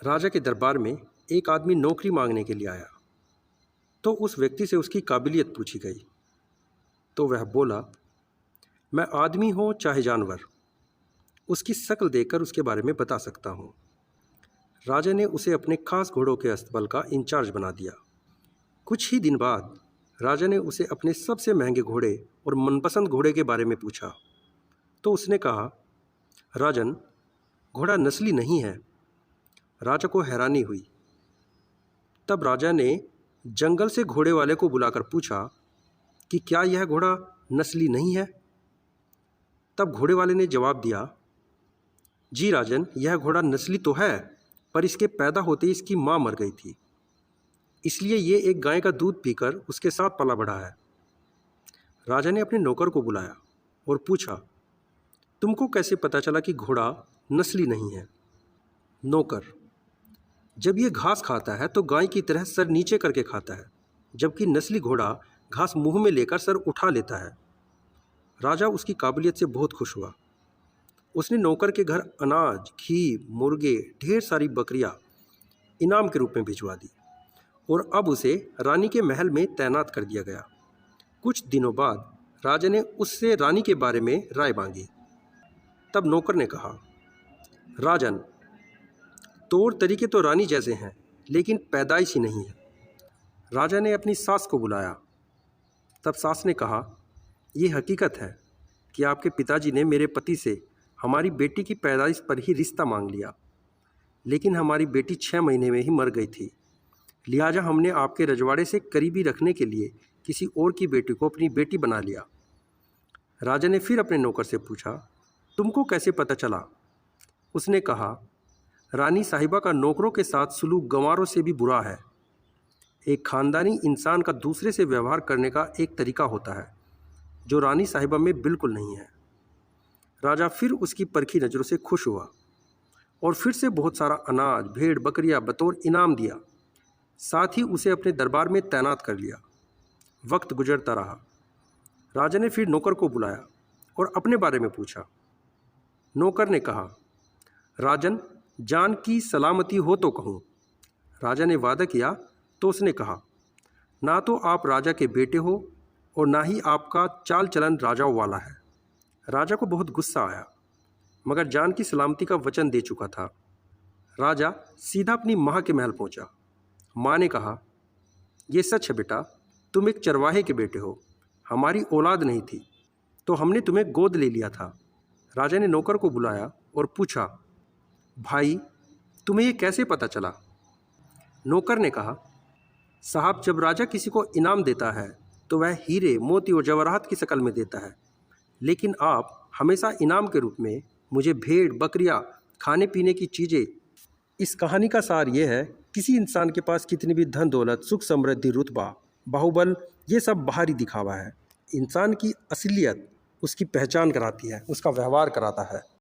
राजा के दरबार में एक आदमी नौकरी मांगने के लिए आया। तो उस व्यक्ति से उसकी काबिलियत पूछी गई। तो वह बोला, मैं आदमी हो चाहे जानवर, उसकी शक्ल देखकर उसके बारे में बता सकता हूँ। राजा ने उसे अपने खास घोड़ों के अस्तबल का इंचार्ज बना दिया। कुछ ही दिन बाद राजा ने उसे अपने सबसे महंगे घोड़े और मनपसंद घोड़े के बारे में पूछा। तो उसने कहा, राजन, घोड़ा नस्ली नहीं है। राजा को हैरानी हुई। तब राजा ने जंगल से घोड़े वाले को बुलाकर पूछा कि क्या यह घोड़ा नस्ली नहीं है। तब घोड़े वाले ने जवाब दिया, जी राजन, यह घोड़ा नस्ली तो है, पर इसके पैदा होते ही इसकी माँ मर गई थी, इसलिए ये एक गाय का दूध पीकर उसके साथ पला बढ़ा है। राजा ने अपने नौकर को बुलाया और पूछा, तुमको कैसे पता चला कि घोड़ा नस्ली नहीं है? नौकर, जब ये घास खाता है तो गाय की तरह सर नीचे करके खाता है, जबकि नस्ली घोड़ा घास मुंह में लेकर सर उठा लेता है। राजा उसकी काबिलियत से बहुत खुश हुआ। उसने नौकर के घर अनाज, घी, मुर्गे, ढेर सारी बकरियां इनाम के रूप में भिजवा दी और अब उसे रानी के महल में तैनात कर दिया गया। कुछ दिनों बाद राजा ने उससे रानी के बारे में राय मांगी। तब नौकर ने कहा, राजन, तौर तरीके तो रानी जैसे हैं, लेकिन पैदाइश ही नहीं है। राजा ने अपनी सास को बुलाया। तब सास ने कहा, यह हकीकत है कि आपके पिताजी ने मेरे पति से हमारी बेटी की पैदाइश पर ही रिश्ता मांग लिया, लेकिन हमारी बेटी 6 महीने में ही मर गई थी। लिहाजा हमने आपके रजवाड़े से करीबी रखने के लिए किसी और की बेटी को अपनी बेटी बना लिया। राजा ने फिर अपने नौकर से पूछा, तुमको कैसे पता चला? उसने कहा, रानी साहिबा का नौकरों के साथ सलूक गंवारों से भी बुरा है। एक खानदानी इंसान का दूसरे से व्यवहार करने का एक तरीका होता है जो रानी साहिबा में बिल्कुल नहीं है। राजा फिर उसकी परखी नज़रों से खुश हुआ और फिर से बहुत सारा अनाज, भेड़, बकरियां बतौर इनाम दिया। साथ ही उसे अपने दरबार में तैनात कर लिया। वक्त गुजरता रहा। राजा ने फिर नौकर को बुलाया और अपने बारे में पूछा। नौकर ने कहा, राजन, जान की सलामती हो तो कहूँ। राजा ने वादा किया तो उसने कहा, ना तो आप राजा के बेटे हो और ना ही आपका चाल चलन राजाओं वाला है। राजा को बहुत गुस्सा आया, मगर जान की सलामती का वचन दे चुका था। राजा सीधा अपनी माँ के महल पहुंचा। माँ ने कहा, ये सच है बेटा, तुम एक चरवाहे के बेटे हो। हमारी औलाद नहीं थी तो हमने तुम्हें गोद ले लिया था। राजा ने नौकर को बुलाया और पूछा, भाई, तुम्हें ये कैसे पता चला? नौकर ने कहा, साहब, जब राजा किसी को इनाम देता है तो वह हीरे, मोती और जवाहरात की शक्ल में देता है, लेकिन आप हमेशा इनाम के रूप में मुझे भेड़, बकरियां, खाने पीने की चीज़ें। इस कहानी का सार यह है, किसी इंसान के पास कितनी भी धन दौलत, सुख समृद्धि, रुतबा, बाहुबल, ये सब बाहरी दिखावा है। इंसान की असलियत उसकी पहचान कराती है, उसका व्यवहार कराता है।